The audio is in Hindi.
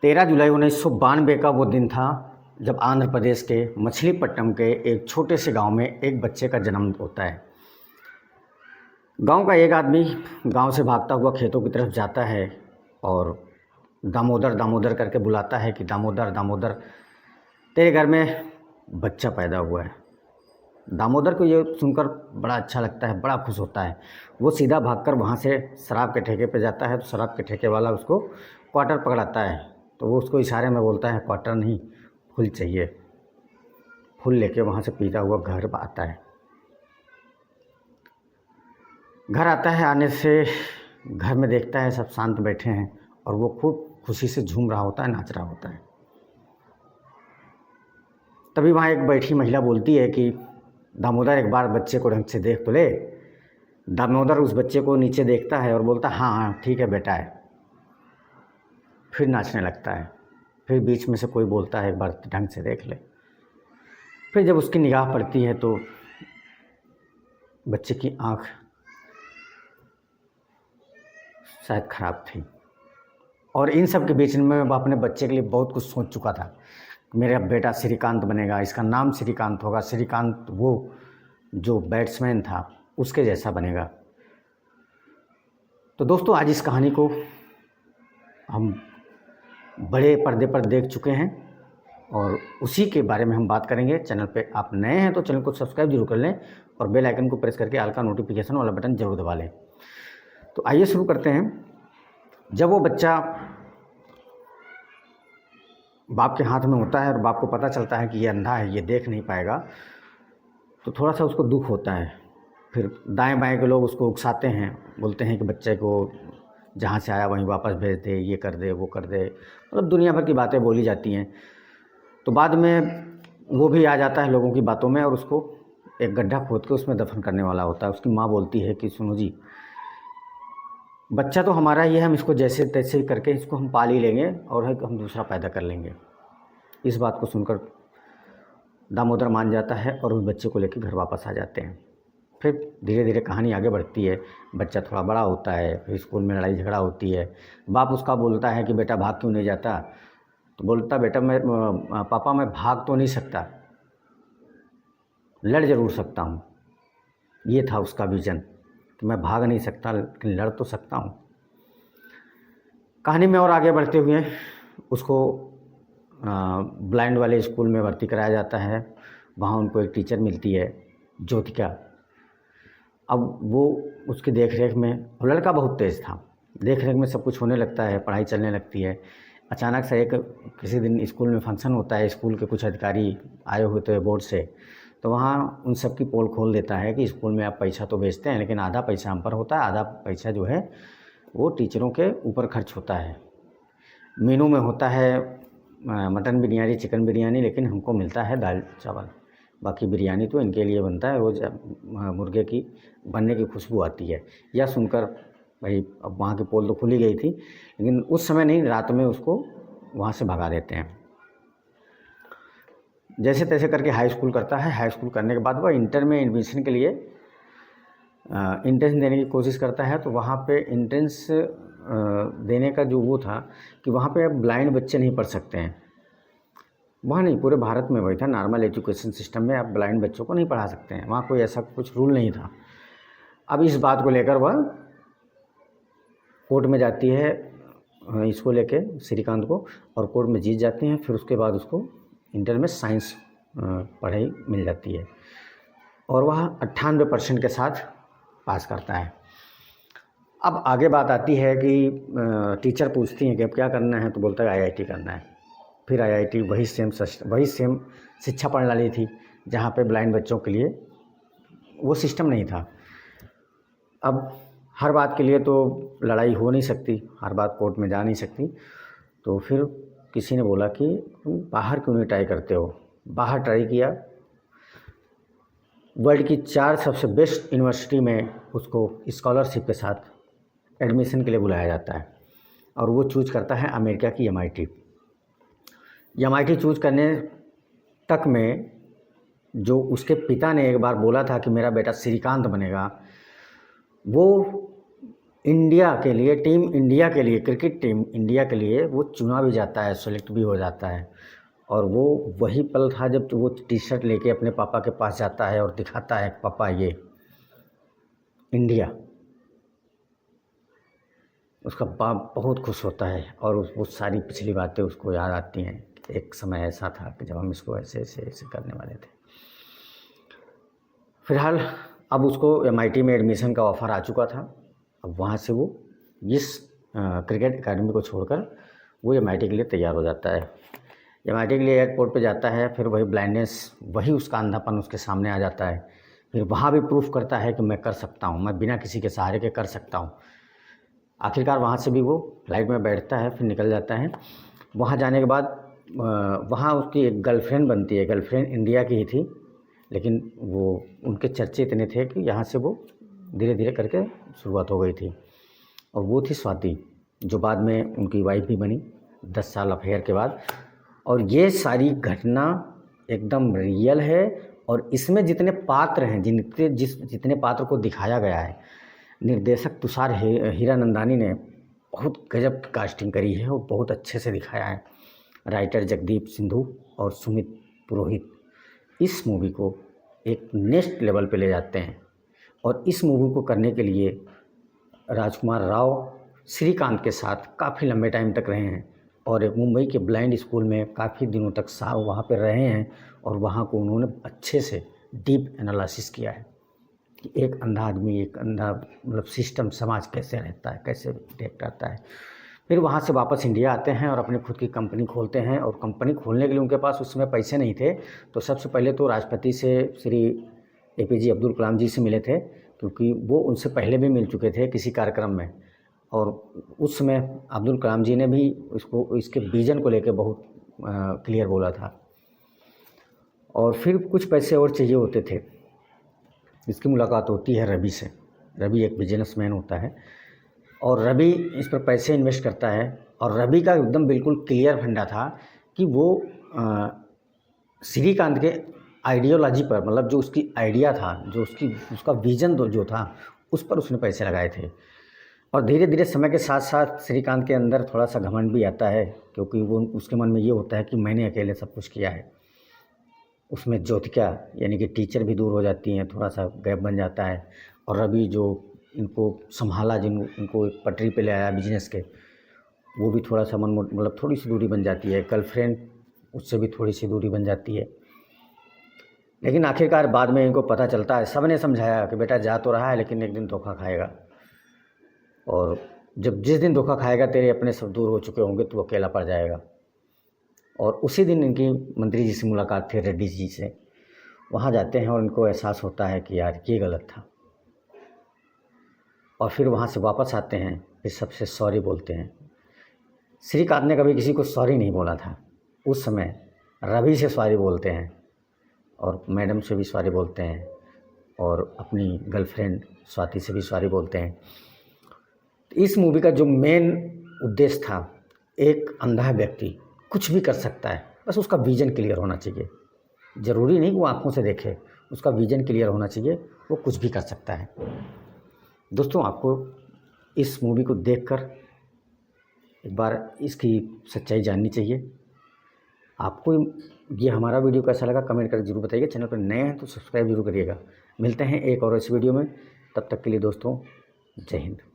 13 जुलाई 1992 का वो दिन था जब आंध्र प्रदेश के मछलीपट्टनम के एक छोटे से गांव में एक बच्चे का जन्म होता है। गांव का एक आदमी गांव से भागता हुआ खेतों की तरफ जाता है और दामोदर दामोदर करके बुलाता है कि दामोदर दामोदर तेरे घर में बच्चा पैदा हुआ है। दामोदर को ये सुनकर बड़ा अच्छा लगता है, बड़ा खुश होता है। वो सीधा भागकर वहाँ से शराब के ठेके पे जाता है तो शराब के ठेके वाला उसको क्वार्टर पकड़ाता है तो वो उसको इशारे में बोलता है क्वार्टर नहीं, फुल चाहिए। फुल लेके वहाँ से पीता हुआ घर आता है। घर आता है, आने से घर में देखता है सब शांत बैठे हैं और वो खूब खुशी से झूम रहा होता है, नाच रहा होता है। तभी वहाँ एक बैठी महिला बोलती है कि दामोदर एक बार बच्चे को ढंग से देख तो ले। दामोदर उस बच्चे को नीचे देखता है और बोलता हाँ हाँ ठीक है बेटा है। फिर नाचने लगता है। फिर बीच में से कोई बोलता है एक बार ढंग से देख ले। फिर जब उसकी निगाह पड़ती है तो बच्चे की आँख शायद ख़राब थी और इन सब के बीच में मैं अपने बच्चे के लिए बहुत कुछ सोच चुका था। मेरा बेटा श्रीकांत बनेगा, इसका नाम श्रीकांत होगा। श्रीकांत वो जो बैट्समैन था उसके जैसा बनेगा। तो दोस्तों आज इस कहानी को हम बड़े पर्दे पर देख चुके हैं और उसी के बारे में हम बात करेंगे। चैनल पे आप नए हैं तो चैनल को सब्सक्राइब जरूर कर लें और बेल आइकन को प्रेस करके ऑल का नोटिफिकेशन वाला बटन जरूर दबा लें। तो आइए शुरू करते हैं। जब वो बच्चा बाप के हाथ में होता है और बाप को पता चलता है कि ये अंधा है, ये देख नहीं पाएगा, तो थोड़ा सा उसको दुख होता है। फिर दाएं बाएं के लोग उसको उकसाते हैं, बोलते हैं कि बच्चे को जहाँ से आया वहीं वापस भेज दे, ये कर दे वो कर दे, मतलब दुनिया भर की बातें बोली जाती हैं। तो बाद में वो भी आ जाता है लोगों की बातों में और उसको एक गड्ढा खोद के उसमें दफन करने वाला होता है। उसकी माँ बोलती है कि सुनो जी, बच्चा तो हमारा ही है, हम इसको जैसे तैसे करके इसको हम पाल ही लेंगे और हम दूसरा पैदा कर लेंगे। इस बात को सुनकर दामोदर मान जाता है और उस बच्चे को लेकर घर वापस आ जाते हैं। फिर धीरे धीरे कहानी आगे बढ़ती है। बच्चा थोड़ा बड़ा होता है, फिर स्कूल में लड़ाई झगड़ा होती है। बाप उसका बोलता है कि बेटा भाग क्यों नहीं जाता, तो बोलता बेटा मैं पापा मैं भाग तो नहीं सकता, लड़ ज़रूर सकता हूँ। ये था उसका विज़न कि मैं भाग नहीं सकता लेकिन लड़ तो सकता हूँ। कहानी में और आगे बढ़ते हुए उसको ब्लाइंड वाले स्कूल में भर्ती कराया जाता है। वहाँ उनको एक टीचर मिलती है ज्योतिका। अब वो उसकी देख रेख में, लड़का बहुत तेज़ था, देख रेख में सब कुछ होने लगता है, पढ़ाई चलने लगती है। अचानक से एक किसी दिन स्कूल में फंक्शन होता है, स्कूल के कुछ अधिकारी आए हुए थे बोर्ड से, तो वहाँ उन सब की पोल खोल देता है कि स्कूल में आप पैसा तो भेजते हैं लेकिन आधा पैसा हम पर होता है, आधा पैसा जो है वो टीचरों के ऊपर खर्च होता है। मेनू में होता है मटन बिरयानी, चिकन बिरयानी, लेकिन हमको मिलता है दाल चावल। बाकी बिरयानी तो इनके लिए बनता है। रोज़ मुर्गे की बनने की खुशबू आती है। यह सुनकर भाई अब वहाँ की पोल तो खुली गई थी, लेकिन उस समय नहीं, रात में उसको वहाँ से भगा देते हैं। जैसे तैसे करके हाई स्कूल करता है। हाई स्कूल करने के बाद वह इंटर में एडमिशन के लिए एंट्रेंस देने की कोशिश करता है। तो वहाँ पे एंट्रेंस देने का जो वो था कि वहाँ पे अब ब्लाइंड बच्चे नहीं पढ़ सकते हैं। वहाँ नहीं, पूरे भारत में वही था, नॉर्मल एजुकेशन सिस्टम में आप ब्लाइंड बच्चों को नहीं पढ़ा सकते हैं। वहाँ कोई ऐसा कुछ रूल नहीं था। अब इस बात को लेकर वह कोर्ट में जाती है इसको लेके श्रीकांत को, और कोर्ट में जीत जाती हैं। फिर उसके बाद उसको इंटर में साइंस पढ़ाई मिल जाती है और वह 98% के साथ पास करता है। अब आगे बात आती है कि टीचर पूछती हैं कि अब क्या करना है, तो बोलता है आईआईटी करना है। फिर आईआईटी वही सेम शिक्षा प्रणाली थी जहाँ पे ब्लाइंड बच्चों के लिए वो सिस्टम नहीं था। अब हर बात के लिए तो लड़ाई हो नहीं सकती, हर बात कोर्ट में जा नहीं सकती, तो फिर किसी ने बोला कि तुम बाहर क्यों नहीं ट्राई करते हो। बाहर ट्राई किया। वर्ल्ड की 4 सबसे बेस्ट यूनिवर्सिटी में उसको स्कॉलरशिप के साथ एडमिशन के लिए बुलाया जाता है और वो चूज करता है अमेरिका की एमआईटी। एमआईटी चूज करने तक में जो उसके पिता ने एक बार बोला था कि मेरा बेटा श्रीकांत बनेगा, वो इंडिया के लिए, टीम इंडिया के लिए, क्रिकेट टीम इंडिया के लिए वो चुना भी जाता है, सेलेक्ट भी हो जाता है। और वो वही पल था जब वो टी शर्ट लेके अपने पापा के पास जाता है और दिखाता है, पापा ये इंडिया। उसका बाप बहुत खुश होता है और वो सारी पिछली बातें उसको याद आती हैं। एक समय ऐसा था कि जब हम इसको ऐसे ऐसे ऐसे करने वाले थे। फिलहाल अब उसको MIT में एडमिशन का ऑफ़र आ चुका था। अब वहाँ से वो इस क्रिकेट एकेडमी को छोड़कर वो MIT के लिए तैयार हो जाता है। MIT के लिए एयरपोर्ट पे जाता है, फिर वही ब्लाइंडनेस, वही उसका अंधापन उसके सामने आ जाता है। फिर वहाँ भी प्रूफ करता है कि मैं कर सकता हूँ, मैं बिना किसी के सहारे के कर सकता हूँ। आखिरकार वहाँ से भी वो फ्लाइट में बैठता है, फिर निकल जाता है। वहाँ जाने के बाद वहाँ उसकी एक गर्लफ्रेंड बनती है। गर्लफ्रेंड इंडिया की ही थी, लेकिन वो उनके चर्चे इतने थे कि यहाँ से वो धीरे धीरे करके शुरुआत हो गई थी। और वो थी स्वाति, जो बाद में उनकी वाइफ भी बनी 10 साल अफेयर के बाद। और ये सारी घटना एकदम रियल है। और इसमें जितने पात्र हैं, जितने पात्र को दिखाया गया है, निर्देशक तुषार हीरानंदानी ने बहुत गजब की कास्टिंग करी है और बहुत अच्छे से दिखाया है। राइटर जगदीप सिंधु और सुमित पुरोहित इस मूवी को एक नेक्स्ट लेवल पे ले जाते हैं। और इस मूवी को करने के लिए राजकुमार राव श्रीकांत के साथ काफ़ी लंबे टाइम तक रहे हैं और एक मुंबई के ब्लाइंड स्कूल में काफ़ी दिनों तक वहाँ पर रहे हैं। और वहाँ को उन्होंने अच्छे से डीप एनालिसिस किया है कि एक अंधा आदमी, एक अंधा मतलब सिस्टम, समाज कैसे रहता है, कैसे रिएक्ट करता है। फिर वहाँ से वापस इंडिया आते हैं और अपनी खुद की कंपनी खोलते हैं। और कंपनी खोलने के लिए उनके पास उस समय पैसे नहीं थे, तो सबसे पहले तो राष्ट्रपति से श्री APJ अब्दुल कलाम जी से मिले थे, क्योंकि वो उनसे पहले भी मिल चुके थे किसी कार्यक्रम में। और उस समय अब्दुल कलाम जी ने भी इसके विजन को लेकर बहुत क्लियर बोला था। और फिर कुछ पैसे और चाहिए होते थे। इसकी मुलाकात होती है रवि से। रवि एक बिजनेसमैन होता है और रवि इस पर पैसे इन्वेस्ट करता है। और रवि का एकदम बिल्कुल क्लियर फंडा था कि वो श्रीकांत के आइडियोलॉजी पर, मतलब जो उसकी आइडिया था, जो उसका विज़न जो था, उस पर उसने पैसे लगाए थे। और धीरे धीरे समय के साथ साथ श्रीकांत के अंदर थोड़ा सा घमंड भी आता है, क्योंकि वो उसके मन में ये होता है कि मैंने अकेले सब कुछ किया है। उसमें ज्योतिका यानी कि टीचर भी दूर हो जाती हैं, थोड़ा सा गैप बन जाता है। और रवि जो इनको संभाला, इनको एक पटरी पे ले आया बिजनेस के, वो भी थोड़ा सा मतलब थोड़ी सी दूरी बन जाती है। गर्लफ्रेंड, उससे भी थोड़ी सी दूरी बन जाती है। लेकिन आखिरकार बाद में इनको पता चलता है, सब ने समझाया कि बेटा जा तो रहा है लेकिन एक दिन धोखा खाएगा। और जिस दिन धोखा खाएगा तेरे अपने सब दूर हो चुके होंगे, तू अकेला पड़ जाएगा। और उसी दिन इनकी मंत्री जी से मुलाकात थी, रेड्डी जी से। वहाँ जाते हैं और इनको एहसास होता है कि यार ये गलत था। और फिर वहाँ से वापस आते हैं, फिर सबसे सॉरी बोलते हैं। श्रीकांत ने कभी किसी को सॉरी नहीं बोला था। उस समय रवि से सॉरी बोलते हैं और मैडम से भी सॉरी बोलते हैं और अपनी गर्लफ्रेंड स्वाति से भी सॉरी बोलते हैं। इस मूवी का जो मेन उद्देश्य था, एक अंधा व्यक्ति कुछ भी कर सकता है, बस उसका विज़न क्लियर होना चाहिए। ज़रूरी नहीं कि वो आँखों से देखे, उसका विज़न क्लियर होना चाहिए, वो कुछ भी कर सकता है। दोस्तों, आपको इस मूवी को देखकर एक बार इसकी सच्चाई जाननी चाहिए। आपको ये हमारा वीडियो कैसा लगा कमेंट कर जरूर बताइए। चैनल पर नए हैं तो सब्सक्राइब जरूर करिएगा। मिलते हैं एक और इस वीडियो में, तब तक के लिए दोस्तों, जय हिंद।